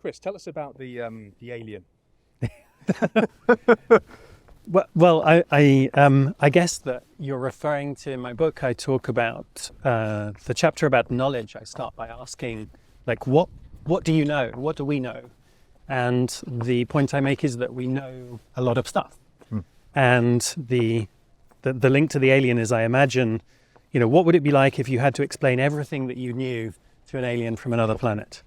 Chris, tell us about the alien. I guess that you're referring to in my book. I talk about the chapter about knowledge. I start by asking, like, what do you know? What do we know? And the point I make is that we know a lot of stuff. And the link to the alien is, I imagine, what would it be like if you had to explain everything that you knew to an alien from another planet?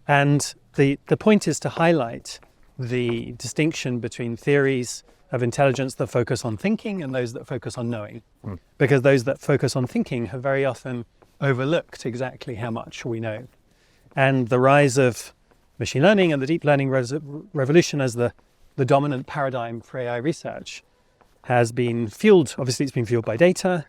And the point is to highlight the distinction between theories of intelligence that focus on thinking and those that focus on knowing. Because those that focus on thinking have very often overlooked exactly how much we know. And the rise of machine learning and the deep learning revolution as the dominant paradigm for AI research has been fueled, obviously it's been fueled by data,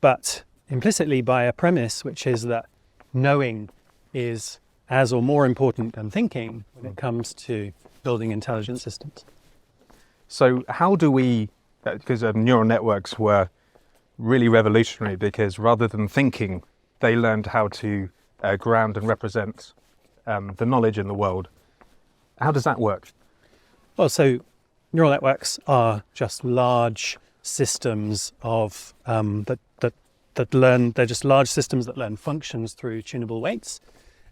but implicitly by a premise, which is that knowing is as or more important than thinking when it comes to building intelligent systems. So how do we, because neural networks were really revolutionary because rather than thinking, they learned how to ground and represent the knowledge in the world. How does that work? Well, so neural networks are just large systems of that learn. They're just large systems that learn functions through tunable weights,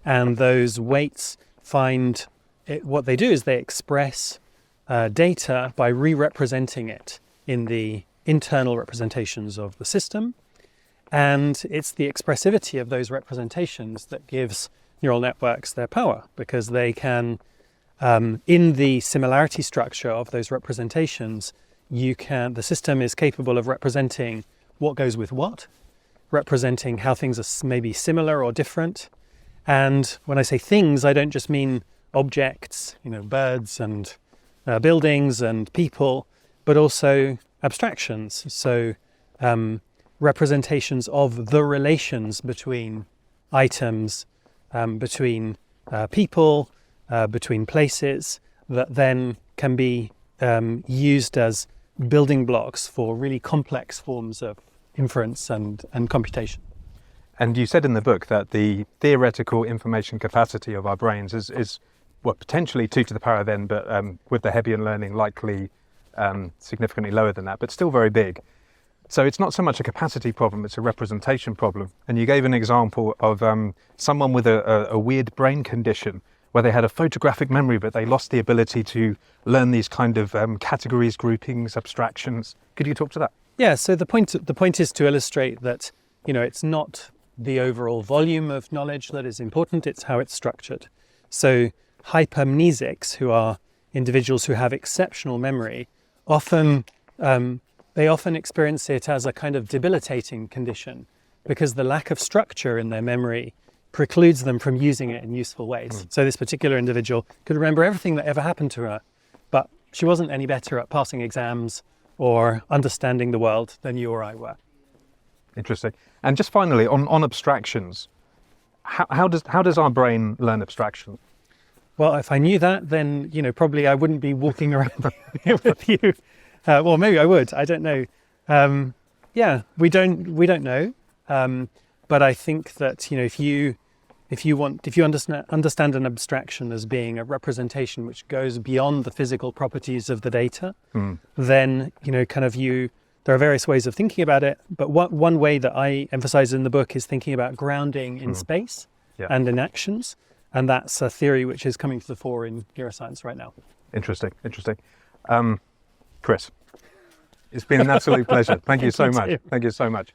and those weights what they do is they express data by re-representing it in the internal representations of the system, and it's the expressivity of those representations that gives neural networks their power, because they can, in the similarity structure of those representations, the system is capable of representing what goes with what, representing how things are maybe similar or different. And when I say things, I don't just mean objects, birds and buildings and people, but also abstractions. So representations of the relations between items, between people, between places, that then can be used as building blocks for really complex forms of inference and computation. And you said in the book that the theoretical information capacity of our brains is potentially 2 to the power of n, but with the Hebbian learning likely significantly lower than that, but still very big. So it's not so much a capacity problem, it's a representation problem. And you gave an example of someone with a weird brain condition where they had a photographic memory, but they lost the ability to learn these kind of categories, groupings, abstractions. Could you talk to that? Yeah, so the point is to illustrate that, it's not the overall volume of knowledge that is important, it's how it's structured. So hypermnesics, who are individuals who have exceptional memory, often experience it as a kind of debilitating condition because the lack of structure in their memory precludes them from using it in useful ways. So this particular individual could remember everything that ever happened to her, but she wasn't any better at passing exams or understanding the world than you or I were. Interesting. And just finally, on abstractions, how does our brain learn abstraction? Well, if I knew that, then probably I wouldn't be walking around here with you. Well, maybe I would. I don't know. We don't know. But I think that if you understand an abstraction as being a representation which goes beyond the physical properties of the data, then there are various ways of thinking about it. But one way that I emphasize in the book is thinking about grounding in space and in actions. And that's a theory which is coming to the fore in neuroscience right now. Interesting. Chris, it's been an absolute pleasure. Thank you so much. Thank you so much.